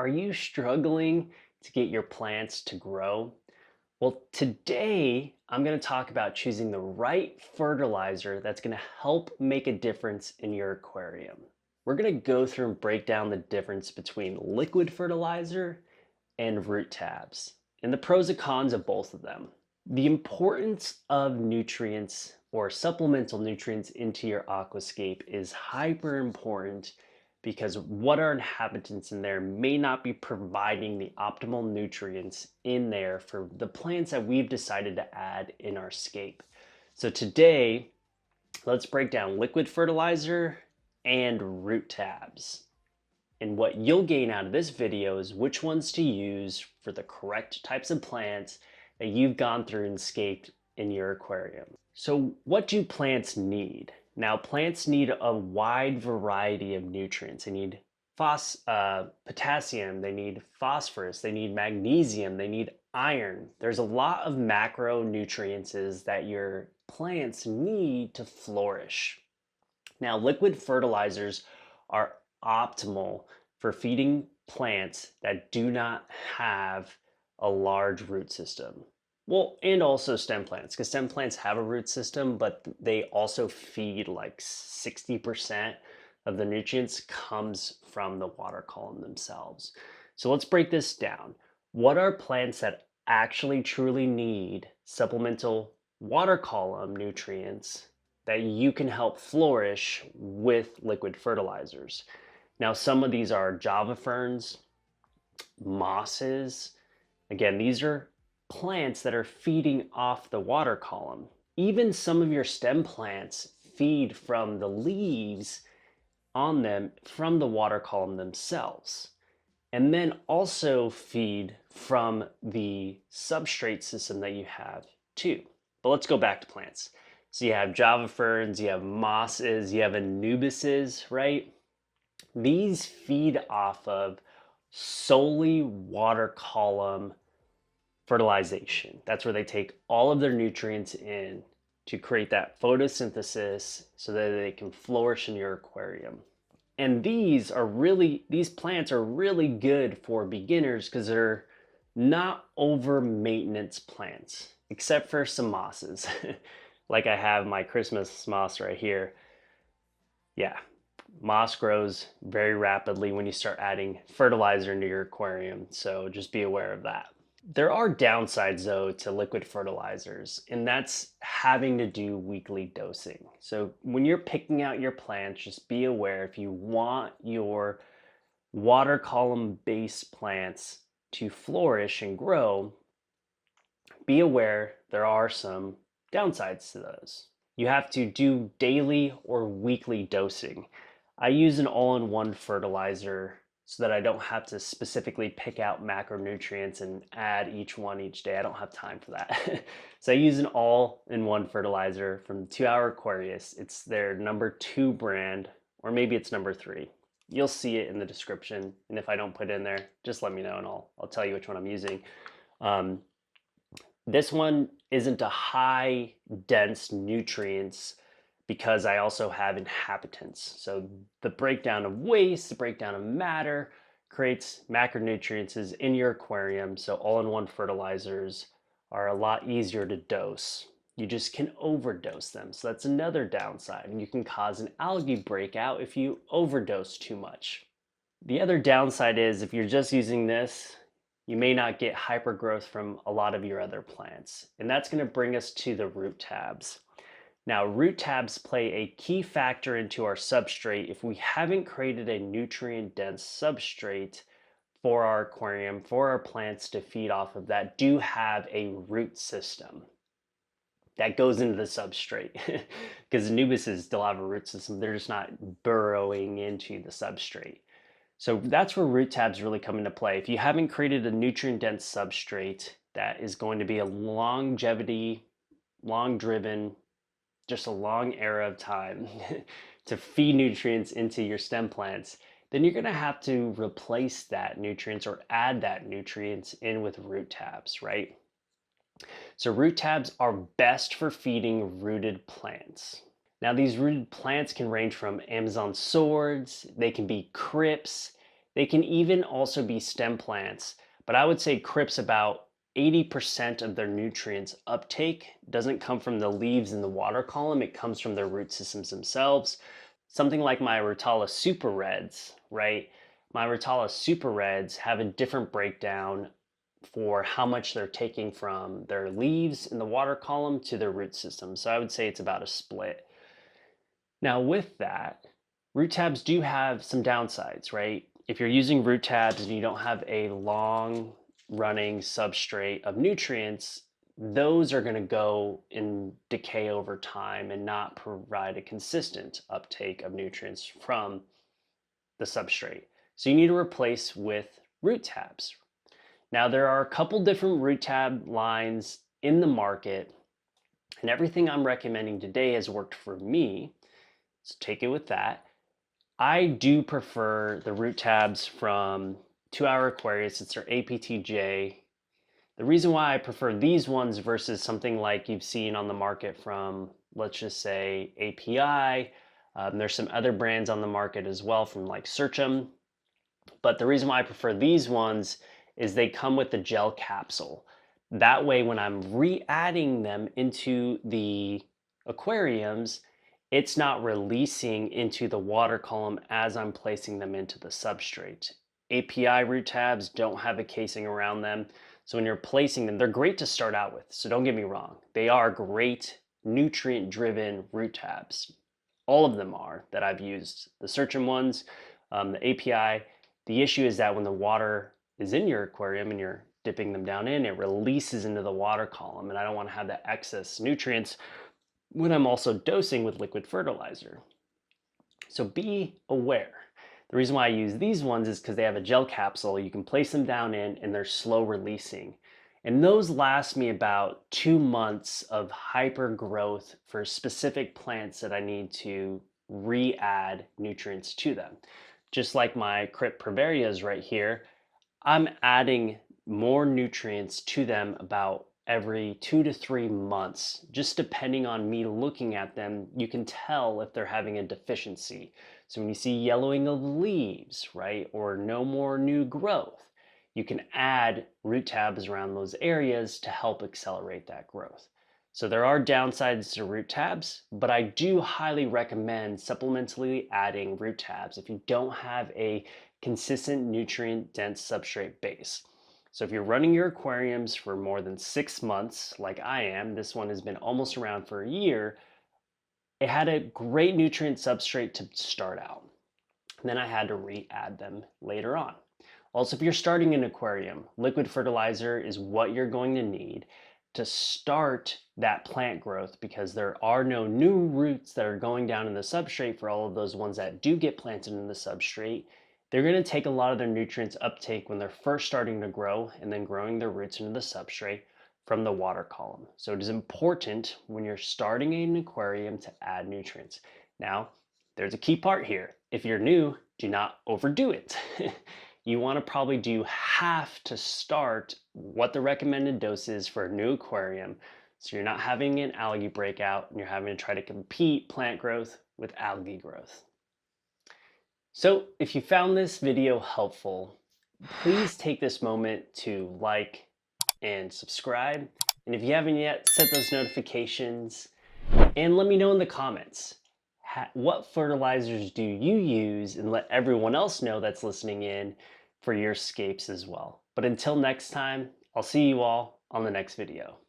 Are you struggling to get your plants to grow? Well, today I'm going to talk about choosing the right fertilizer that's going to help make a difference in your aquarium. We're going to go through and break down the difference between liquid fertilizer and root tabs and the pros and cons of both of them. The importance of nutrients or supplemental nutrients into your aquascape is hyper important because what our inhabitants in there may not be providing the optimal nutrients in there for the plants that we've decided to add in our scape. So today, let's break down liquid fertilizer and root tabs. And what you'll gain out of this video is which ones to use for the correct types of plants that you've gone through and scaped in your aquarium. So what do plants need? Now, plants need a wide variety of nutrients. They need potassium, they need phosphorus, they need magnesium, they need iron. There's a lot of macronutrients that your plants need to flourish. Now, liquid fertilizers are optimal for feeding plants that do not have a large root system. Well, and also stem plants, because stem plants have a root system, but they also feed like 60% of the nutrients comes from the water column themselves. So let's break this down. What are plants that actually truly need supplemental water column nutrients that you can help flourish with liquid fertilizers? Now, some of these are Java ferns, mosses. Again, these are plants that are feeding off the water column. Even some of your stem plants feed from the leaves on them from the water column themselves, and then also feed from the substrate system that you have too. But let's go back to plants. So you have Java ferns, you have mosses, you have anubises, right? These feed off of solely water column fertilization. That's where they take all of their nutrients in to create that photosynthesis so that they can flourish in your aquarium. And these plants are really good for beginners because they're not over maintenance plants, except for some mosses. Like I have my Christmas moss right here. Yeah, moss grows very rapidly when you start adding fertilizer into your aquarium, so just be aware of that. There are downsides though to liquid fertilizers, and that's having to do weekly dosing. So when you're picking out your plants, just be aware if you want your water column based plants to flourish and grow, be aware there are some downsides to those. You have to do daily or weekly dosing. I use an all-in-one fertilizer so that I don't have to specifically pick out macronutrients and add each one each day. I don't have time for that. So I use an all-in-one fertilizer from 2 Hour Aquarius. It's their #2 brand, or maybe it's #3. You'll see it in the description, and if I don't put it in there, just let me know and I'll tell you which one I'm using. This one isn't a high dense nutrients because I also have inhabitants. So the breakdown of waste, the breakdown of matter creates macronutrients in your aquarium. So all-in-one fertilizers are a lot easier to dose. You just can overdose them. So that's another downside. And you can cause an algae breakout if you overdose too much. The other downside is if you're just using this, you may not get hypergrowth from a lot of your other plants. And that's going to bring us to the root tabs. Now, root tabs play a key factor into our substrate if we haven't created a nutrient-dense substrate for our aquarium, for our plants to feed off of that do have a root system that goes into the substrate. Because anubises still have a root system, they're just not burrowing into the substrate. So that's where root tabs really come into play. If you haven't created a nutrient-dense substrate that is going to be a longevity, long-driven, just a long era of time to feed nutrients into your stem plants, then you're going to have to replace that nutrients or add that nutrients in with root tabs, right? So root tabs are best for feeding rooted plants. Now these rooted plants can range from Amazon swords, they can be crypts, They can even also be stem plants, but I would say crypts about 80% of their nutrients uptake doesn't come from the leaves in the water column, it comes from their root systems themselves. Something like my Rotala Super Reds, right? My Rotala Super Reds have a different breakdown for how much they're taking from their leaves in the water column to their root system. So I would say it's about a split. Now, with that, root tabs do have some downsides, right? If you're using root tabs and you don't have a long running substrate of nutrients, those are going to go and decay over time and not provide a consistent uptake of nutrients from the substrate. So you need to replace with root tabs. Now, there are a couple different root tab lines in the market, and everything I'm recommending today has worked for me. So take it with that. I do prefer the root tabs from 2-Hour Aquarius. It's their APTJ. The reason why I prefer these ones versus something like you've seen on the market from, let's just say, API. There's some other brands on the market as well from like Seachem. But the reason why I prefer these ones is they come with the gel capsule. That way, when I'm re-adding them into the aquariums, it's not releasing into the water column as I'm placing them into the substrate. API root tabs don't have a casing around them. So when you're placing them, they're great to start out with. So don't get me wrong. They are great nutrient-driven root tabs. All of them are that I've used. The Seachem ones, the API. The issue is that when the water is in your aquarium and you're dipping them down in, it releases into the water column. And I don't want to have that excess nutrients when I'm also dosing with liquid fertilizer. So be aware. The reason why I use these ones is because they have a gel capsule. You can place them down in and they're slow releasing. And those last me about 2 months of hyper growth for specific plants that I need to re-add nutrients to them. Just like my Crypt Prevarias right here, I'm adding more nutrients to them about every 2 to 3 months. Just depending on me looking at them, you can tell if they're having a deficiency. So when you see yellowing of leaves, right, or no more new growth, you can add root tabs around those areas to help accelerate that growth. So there are downsides to root tabs, but I do highly recommend supplementally adding root tabs if you don't have a consistent nutrient dense substrate base. So if you're running your aquariums for more than 6 months, like I am, this one has been almost around for a year, it had a great nutrient substrate to start out. And then I had to re-add them later on. Also, if you're starting an aquarium, liquid fertilizer is what you're going to need to start that plant growth, because there are no new roots that are going down in the substrate for all of those ones that do get planted in the substrate. They're going to take a lot of their nutrients uptake when they're first starting to grow and then growing their roots into the substrate from the water column. So it is important when you're starting an aquarium to add nutrients. Now, there's a key part here. If you're new, do not overdo it. You want to probably do half to start what the recommended dose is for a new aquarium, so you're not having an algae breakout and you're having to try to compete plant growth with algae growth. So if you found this video helpful, please take this moment to like and subscribe. And if you haven't yet, set those notifications and let me know in the comments. What fertilizers do you use, and let everyone else know that's listening in for your scapes as well. But until next time, I'll see you all on the next video.